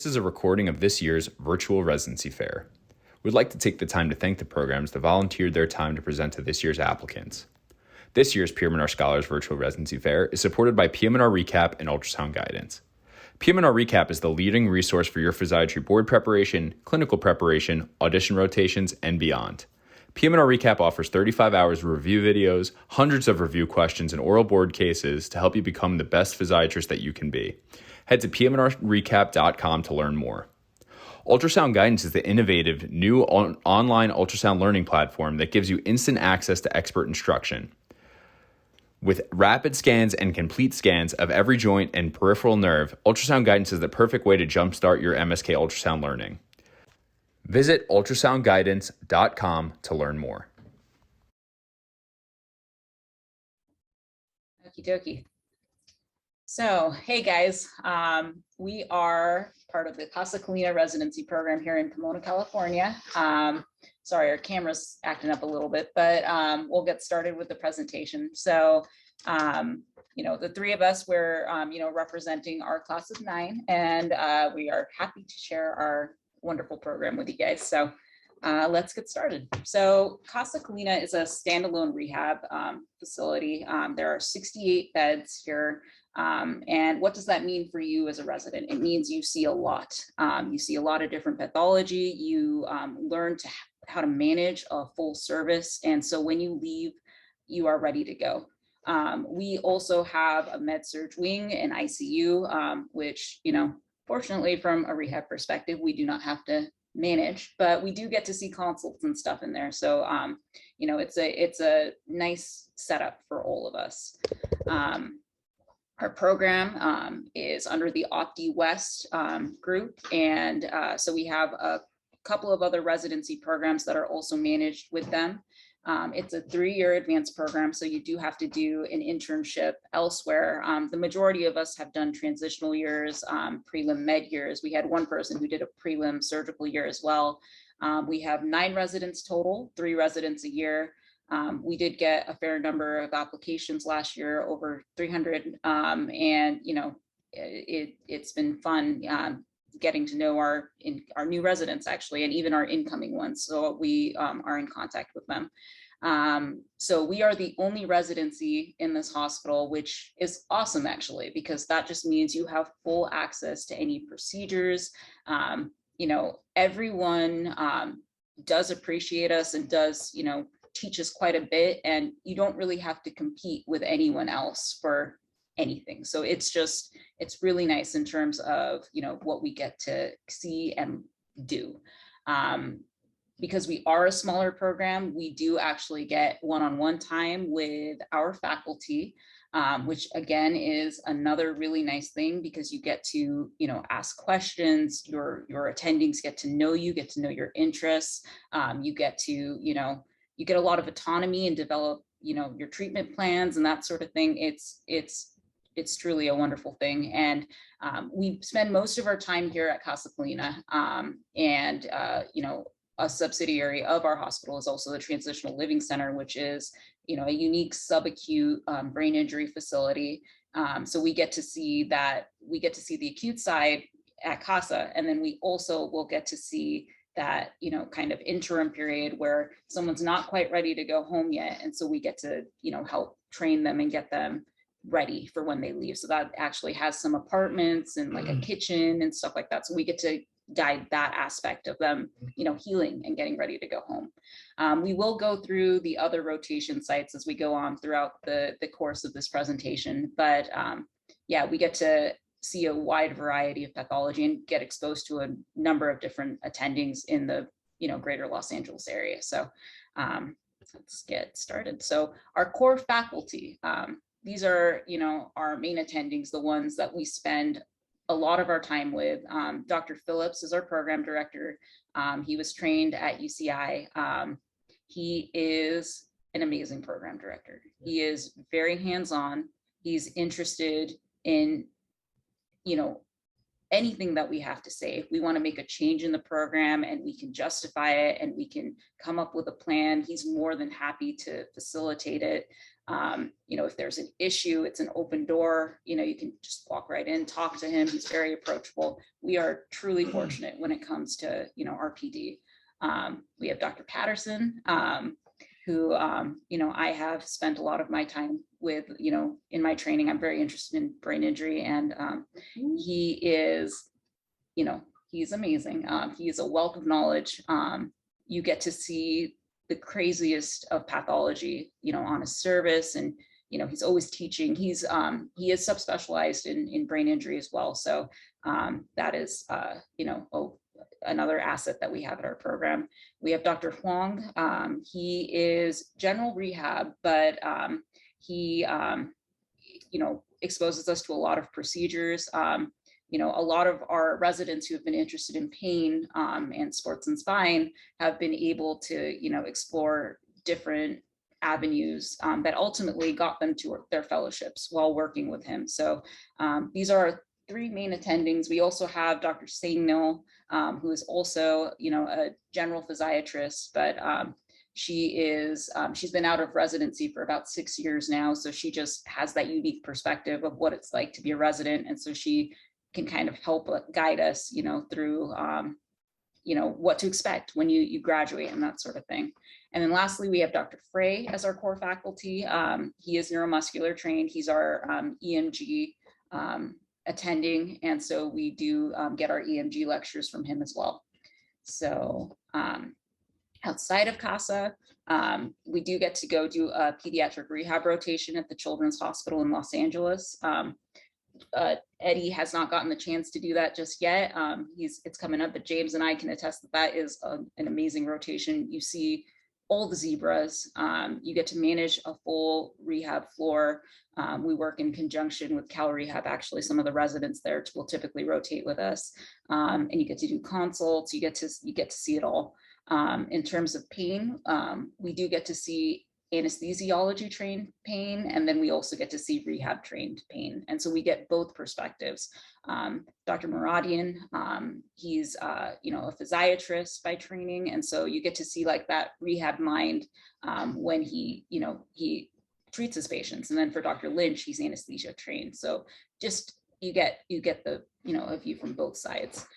This is a recording of this year's Virtual Residency Fair. We'd like to take the time to thank the programs that volunteered their time to present to this year's applicants. This year's PM&R Scholars Virtual Residency Fair is supported by PM&R Recap and Ultrasound Guidance. PM&R Recap is the leading resource for your physiatry board preparation, clinical preparation, audition rotations, and beyond. PM&R Recap offers 35 hours of review videos, hundreds of review questions, and oral board cases to help you become the best physiatrist that you can be. Head to pmnrrecap.com to learn more. Ultrasound Guidance is the innovative new online ultrasound learning platform that gives you instant access to expert instruction. With rapid scans and complete scans of every joint and peripheral nerve, Ultrasound Guidance is the perfect way to jumpstart your MSK ultrasound learning. Visit ultrasoundguidance.com to learn more. Okie dokie. So, hey guys, we are part of the Casa Colina residency program here in Pomona, California. Sorry, our camera's acting up a little bit, but we'll get started with the presentation. So, the three of us, we're, representing our class of 9, and we are happy to share our wonderful program with you guys. So let's get started. So Casa Colina is a standalone rehab facility. There are 68 beds here. And what does that mean for you as a resident? It means you see a lot. You see a lot of different pathology. You learn how to manage a full service. And so when you leave, you are ready to go. We also have a med-surg wing and ICU, which, fortunately from a rehab perspective, we do not have to manage, but we do get to see consults and stuff in there. So, it's a nice setup for all of us. Our program is under the OPTI West group. And so we have a couple of other residency programs that are also managed with them. It's a 3-year advanced program, so you do have to do an internship elsewhere. The majority of us have done transitional years, prelim med years. We had one person who did a prelim surgical year as well. We have 9 residents total, 3 residents a year. We did get a fair number of applications last year, over 300, and it's been fun getting to know our new residents actually, and even our incoming ones. So we are in contact with them. So we are the only residency in this hospital, which is awesome actually, because that just means you have full access to any procedures. Everyone does appreciate us and does, teach us quite a bit, and you don't really have to compete with anyone else for anything. So it's really nice in terms of, what we get to see and do. Because we are a smaller program, we do actually get one-on-one time with our faculty, which again is another really nice thing, because you get to, ask questions, your attendings get to know you, get to know your interests. You get to, you get a lot of autonomy and develop, your treatment plans and that sort of thing. It's truly a wonderful thing. And we spend most of our time here at Casa Colina, and a subsidiary of our hospital is also the Transitional Living Center, which is, a unique subacute brain injury facility. So we get to see the acute side at Casa, and then we also will get to see that, kind of interim period where someone's not quite ready to go home yet. And so we get to, help train them and get them ready for when they leave. So that actually has some apartments and like a kitchen and stuff like that. So we get to guide that aspect of them, healing and getting ready to go home. We will go through the other rotation sites as we go on throughout the course of this presentation. But we get to see a wide variety of pathology and get exposed to a number of different attendings in the, greater Los Angeles area. So let's get started. So our core faculty, these are, our main attendings, the ones that we spend a lot of our time with. Dr. Phillips is our program director. He was trained at UCI. He is an amazing program director. He is very hands-on. He's interested in, anything that we have to say. If we want to make a change in the program and we can justify it and we can come up with a plan, he's more than happy to facilitate it. If there's an issue, it's an open door, you can just walk right in, talk to him. He's very approachable. We are truly fortunate when it comes to, our PD. We have Dr. Patterson, who, I have spent a lot of my time with, in my training. I'm very interested in brain injury, and he is, he's amazing. He is a wealth of knowledge. You get to see the craziest of pathology, on his service, and he's always teaching. He is subspecialized in brain injury as well. So that is, another asset that we have at our program. We have Dr. Huang. He is general rehab, but he, exposes us to a lot of procedures. A lot of our residents who have been interested in pain and sports and spine have been able to, explore different avenues that ultimately got them to their fellowships while working with him. So these are our three main attendings. We also have Dr. Saingnil, who is also, a general physiatrist, but she's been out of residency for about 6 years now. So she just has that unique perspective of what it's like to be a resident. And so she can kind of help guide us, through, what to expect when you graduate and that sort of thing. And then lastly, we have Dr. Frey as our core faculty. He is neuromuscular trained. He's our EMG attending. And so we do get our EMG lectures from him as well. So outside of CASA, we do get to go do a pediatric rehab rotation at the Children's Hospital in Los Angeles. Eddie has not gotten the chance to do that just yet. It's coming up, but James and I can attest that is an amazing rotation. You see all the zebras. You get to manage a full rehab floor. We work in conjunction with Cal Rehab. Actually, some of the residents there will typically rotate with us, and you get to do consults. You get to see it all. In terms of pain, we do get to see anesthesiology trained pain, and then we also get to see rehab trained pain, and so we get both perspectives. Dr. Muradian, he's a physiatrist by training, and so you get to see like that rehab mind when he treats his patients. And then for Dr. Lynch, he's anesthesia trained, so just you get the a view from both sides.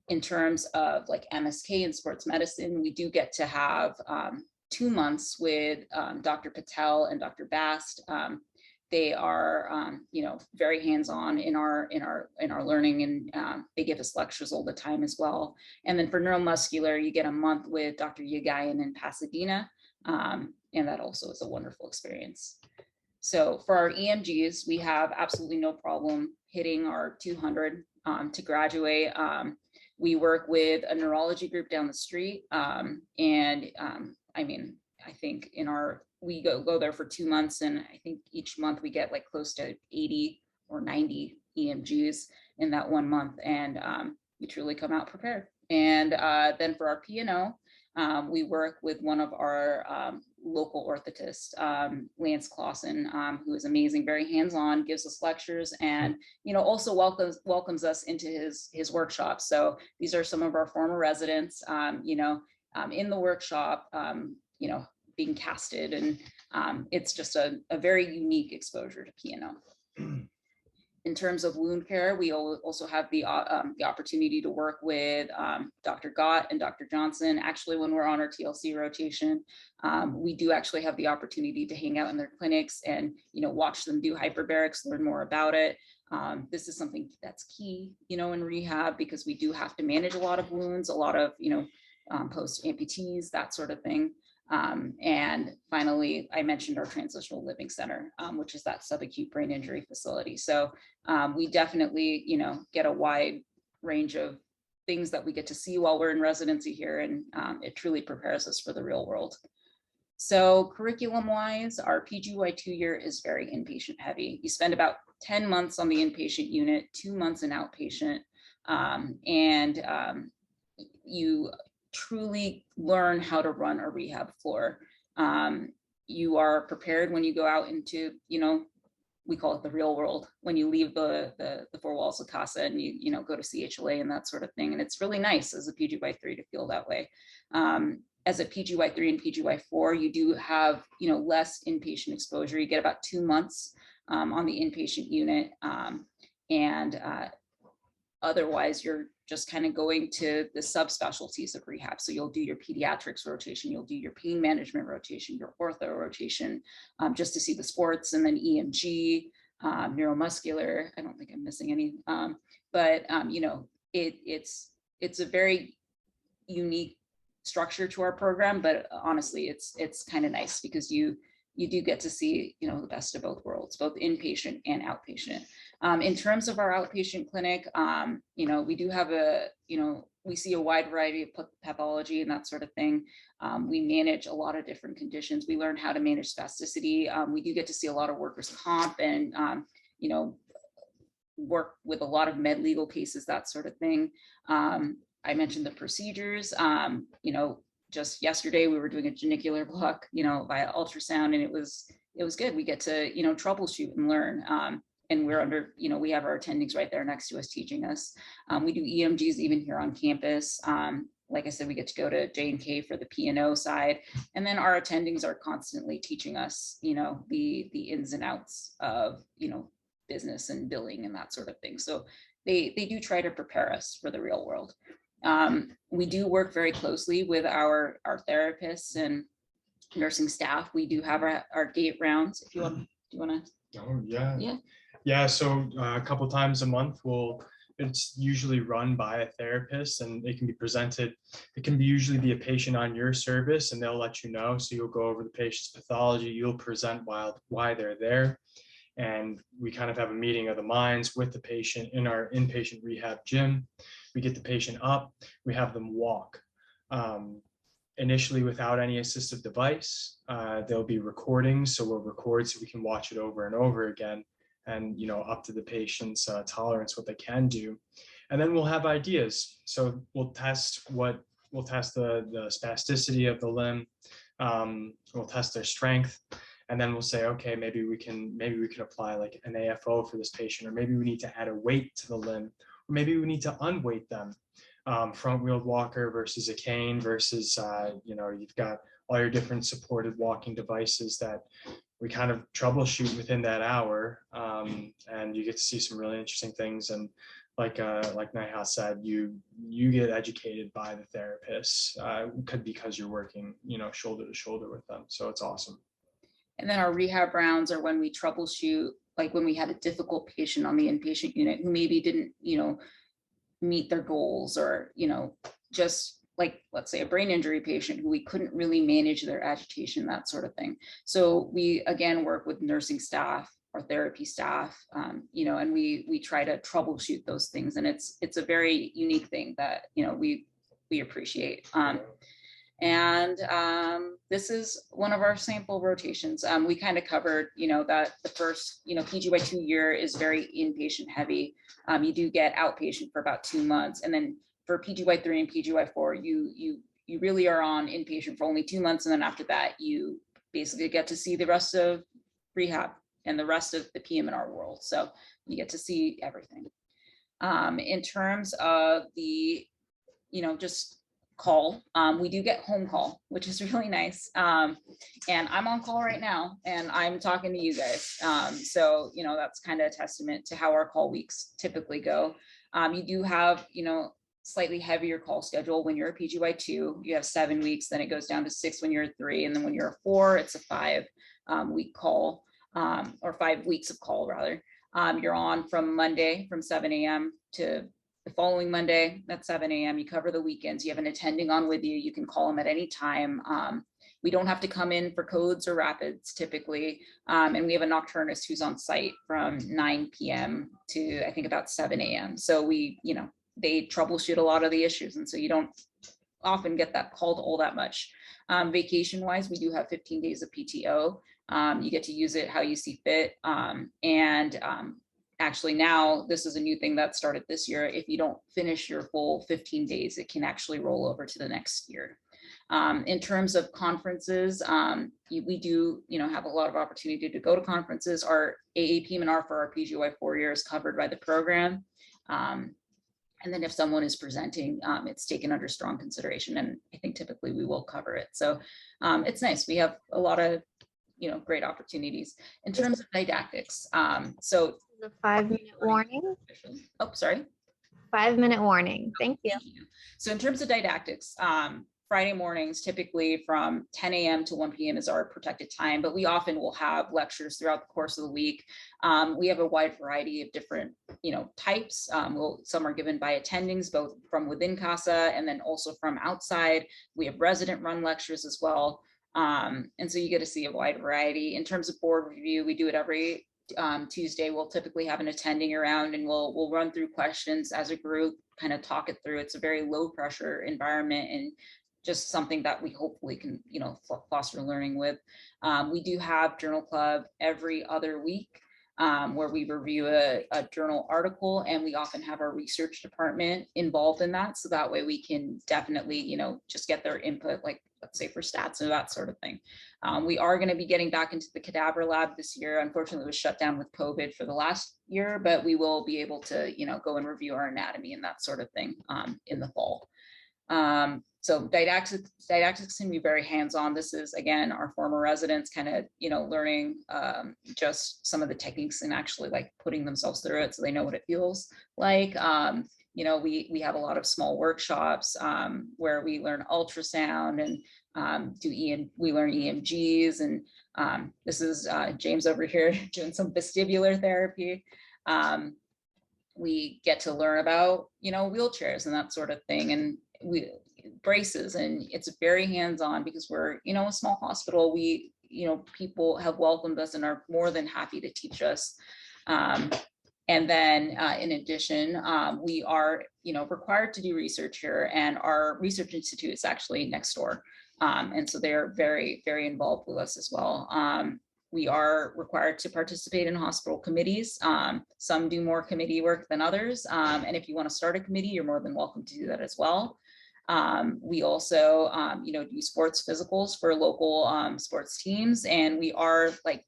In terms of like MSK and sports medicine, we do get to have 2 months with Dr. Patel and Dr. Bast. They are, very hands-on in our learning, and they give us lectures all the time as well. And then for neuromuscular, you get a month with Dr. Yagayan in Pasadena, and that also is a wonderful experience. So for our EMGs, we have absolutely no problem hitting our 200 to graduate. We work with a neurology group down the street, I think we go there for 2 months, and I think each month we get like close to 80 or 90 EMGs in that 1 month, and we truly come out prepared. And then for our P&O, we work with one of our local orthotists, Lance Clausen, who is amazing, very hands-on, gives us lectures, and also welcomes us into his workshop. So these are some of our former residents, in the workshop, being casted, and it's just a very unique exposure to P&O. In terms of wound care, we also have the opportunity to work with Dr. Gott and Dr. Johnson. Actually, when we're on our TLC rotation, we do actually have the opportunity to hang out in their clinics and watch them do hyperbarics, learn more about it. This is something that's key, in rehab, because we do have to manage a lot of wounds, a lot of post amputees, that sort of thing. And finally, I mentioned our Transitional Living Center, which is that subacute brain injury facility. So we definitely, get a wide range of things that we get to see while we're in residency here, and it truly prepares us for the real world. So curriculum-wise, our PGY 2-year is very inpatient heavy. You spend about 10 months on the inpatient unit, 2 months in outpatient, and you truly learn how to run a rehab floor. You are prepared when you go out into, we call it the real world, when you leave the four walls of CASA and you go to CHLA and that sort of thing. And it's really nice as a PGY 3 to feel that way. as a PGY3 and PGY4, you do have, less inpatient exposure. You get about 2 months on the inpatient unit. And otherwise, you're just kind of going to the subspecialties of rehab. So you'll do your pediatrics rotation, you'll do your pain management rotation, your ortho rotation, just to see the sports, and then EMG, neuromuscular. I don't think I'm missing any, but it's a very unique structure to our program. But honestly, it's kind of nice because you do get to see, the best of both worlds, both inpatient and outpatient. In terms of our outpatient clinic, we do have we see a wide variety of pathology and that sort of thing. We manage a lot of different conditions. We learn how to manage spasticity. We do get to see a lot of workers' comp and, work with a lot of med legal cases, that sort of thing. I mentioned the procedures. Just yesterday we were doing a genicular block, via ultrasound, and it was good. We get to, troubleshoot and learn. And we're under, we have our attendings right there next to us teaching us. We do EMGs even here on campus. Like I said, we get to go to J&K for the P&O side. And then our attendings are constantly teaching us, the ins and outs of, business and billing and that sort of thing. So they do try to prepare us for the real world. We do work very closely with our therapists and nursing staff. We do have our gate rounds. If you want, do you want to? Oh, yeah. Yeah. Yeah. So a couple times a month, it's usually run by a therapist, and it can be presented. It can usually be a patient on your service, and they'll let you know. So you'll go over the patient's pathology. You'll present why they're there. And we kind of have a meeting of the minds with the patient in our inpatient rehab gym. We get the patient up, we have them walk. Initially without any assistive device. There'll be recordings, so we'll record so we can watch it over and over again, and up to the patient's tolerance, what they can do. And then we'll have ideas. So we'll test the spasticity of the limb. We'll test their strength. And then we'll say, okay, maybe we can apply like an AFO for this patient, or maybe we need to add a weight to the limb, or maybe we need to unweight them. Front wheeled walker versus a cane versus, you've got all your different supported walking devices that we kind of troubleshoot within that hour. And you get to see some really interesting things. And like Neha said, you get educated by the therapists because you're working, shoulder to shoulder with them. So it's awesome. And then our rehab rounds are when we troubleshoot, like when we had a difficult patient on the inpatient unit who maybe didn't, meet their goals, or, just like, let's say a brain injury patient who we couldn't really manage their agitation, that sort of thing. So we, again, work with nursing staff, our therapy staff, and we try to troubleshoot those things. And it's a very unique thing that, we appreciate. And this is one of our sample rotations. We kind of covered, that the first, PGY2 year is very inpatient heavy. You do get outpatient for about 2 months. And then for PGY3 and PGY4, you really are on inpatient for only 2 months. And then after that, you basically get to see the rest of rehab and the rest of the PM&R world. So you get to see everything. In terms of the, just call, we do get home call, which is really nice. And I'm on call right now and I'm talking to you guys. So, that's kind of a testament to how our call weeks typically go. You do have, slightly heavier call schedule when you're a PGY2. You have 7 weeks, then it goes down to 6 when you're a 3. And then when you're a 4, it's a 5-week call, or 5 weeks of call rather. You're on from Monday from 7 a.m. to the following Monday at 7 a.m. You cover the weekends. You have an attending on with you. You can call them at any time. We don't have to come in for codes or rapids typically. And we have a nocturnist who's on site from 9 p.m. to I think about 7 a.m. So they troubleshoot a lot of the issues. And so you don't often get that called all that much. Vacation wise, we do have 15 days of PTO. You get to use it how you see fit. Actually now, this is a new thing that started this year. If you don't finish your full 15 days, it can actually roll over to the next year. In terms of conferences, we do, have a lot of opportunity to go to conferences. Our AAPM&R for our PGY4 year is covered by the program. And then if someone is presenting, it's taken under strong consideration, and I think typically we will cover it. So it's nice. We have a lot of, great opportunities in terms of didactics. So The 5-minute warning. Oh, sorry. 5-minute warning. Thank you. Thank you. So in terms of didactics, Friday mornings, typically from 10 a.m. to 1 p.m. is our protected time, but we often will have lectures throughout the course of the week. We have a wide variety of different, types. Some are given by attendings, both from within CASA and then also from outside. We have resident run lectures as well. And so you get to see a wide variety. In terms of board review, we do it every Tuesday. We'll typically have an attending around, and we'll run through questions as a group, kind of talk it through. It's a very low pressure environment, and just something that we hopefully can, foster learning with. We do have journal club every other week, where we review a journal article, and we often have our research department involved in that. So that way we can definitely, just get their input, like let's say for stats and that sort of thing. We are going to be getting back into the cadaver lab this year. Unfortunately, it was shut down with COVID for the last year, but we will be able to, go and review our anatomy and that sort of thing in the fall. So didactics can be very hands-on. This is, again, our former residents kind of, learning just some of the techniques and actually like putting themselves through it so they know what it feels like. We have a lot of small workshops where we learn ultrasound and we learn EMGs, and this is James over here doing some vestibular therapy. We get to learn about, wheelchairs and that sort of thing, and braces, and it's very hands-on because we're, a small hospital. We, people have welcomed us and are more than happy to teach us. And then in addition, we are, required to do research here, and our research institute is actually next door. And so they're very, very involved with us as well. We are required to participate in hospital committees. Some do more committee work than others. And if you want to start a committee, you're more than welcome to do that as well. We also, do sports physicals for local sports teams, and we are like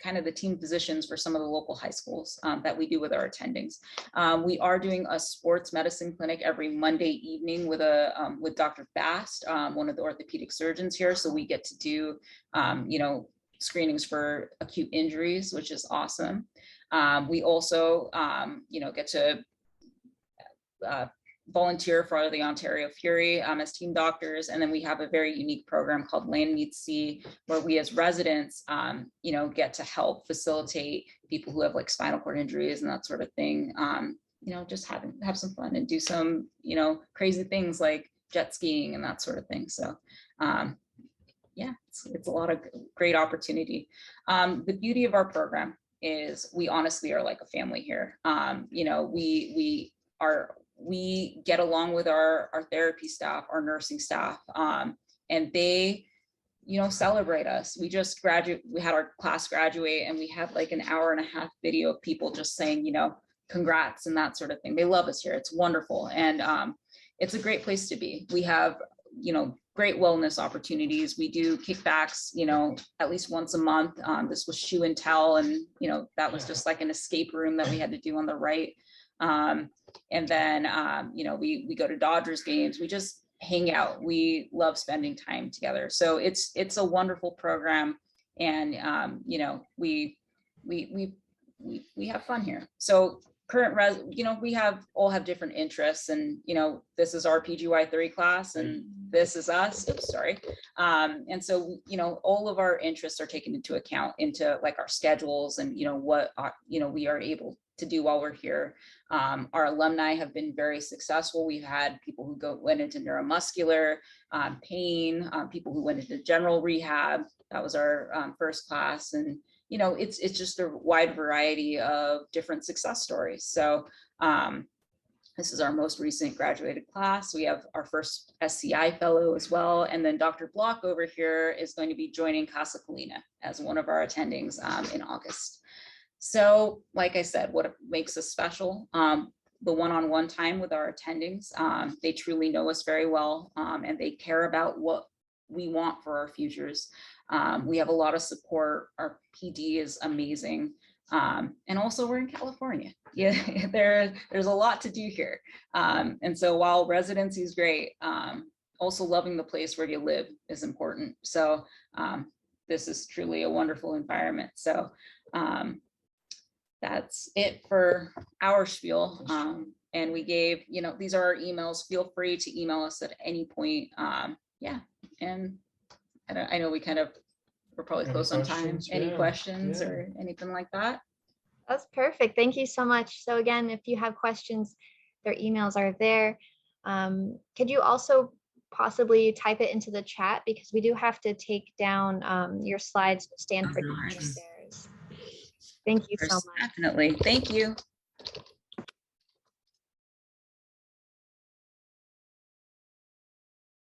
kind of the team physicians for some of the local high schools that we do with our attendings. We are doing a sports medicine clinic every Monday evening with Dr. Bast, one of the orthopedic surgeons here. So we get to do, screenings for acute injuries, which is awesome. We also, get to volunteer for the Ontario Fury as team doctors. And then we have a very unique program called Land Meets Sea, where we as residents, get to help facilitate people who have like spinal cord injuries and that sort of thing. Just have some fun and do some, crazy things like jet skiing and that sort of thing. So yeah, it's a lot of great opportunity. The beauty of our program is we honestly are like a family here. We get along with our therapy staff, our nursing staff, and they, celebrate us. We had our class graduate, and we had like an 1.5 hour video of people just saying, congrats and that sort of thing. They love us here. It's wonderful. And it's a great place to be. We have, great wellness opportunities. We do kickbacks, at least once a month. This was shoe and tell, and, that was just like an escape room that we had to do on the right. And then, we go to Dodgers games. We just hang out. We love spending time together. So it's a wonderful program, and we have fun here. So current we all have different interests, and this is our PGY3 class, and this is us. Oops, sorry. And so all of our interests are taken into account into like our schedules, and what we are able to do while we're here. Our alumni have been very successful. We've had people who went into neuromuscular pain, people who went into general rehab. That was our first class, and it's just a wide variety of different success stories. So this is our most recent graduated class. We have our first SCI fellow as well. And then Dr. Block over here is going to be joining Casa Colina as one of our attendings in August. So like I said, what makes us special, the one-on-one time with our attendings, they truly know us very well, and they care about what we want for our futures. We have a lot of support. Our PD is amazing. And also we're in California. Yeah, there's a lot to do here. And so while residency is great, also loving the place where you live is important. So this is truly a wonderful environment. So that's it for our spiel. And we gave, these are our emails. Feel free to email us at any point. Yeah, and I know we're probably Any close on time. questions? Any Yeah, questions yeah. or anything like that? That's perfect. Thank you so much. So again, if you have questions, their emails are there. Could you also possibly type it into the chat, because we do have to take down your slides to stand for Of course. teaching theirs. Thank you so much. Definitely. Thank you.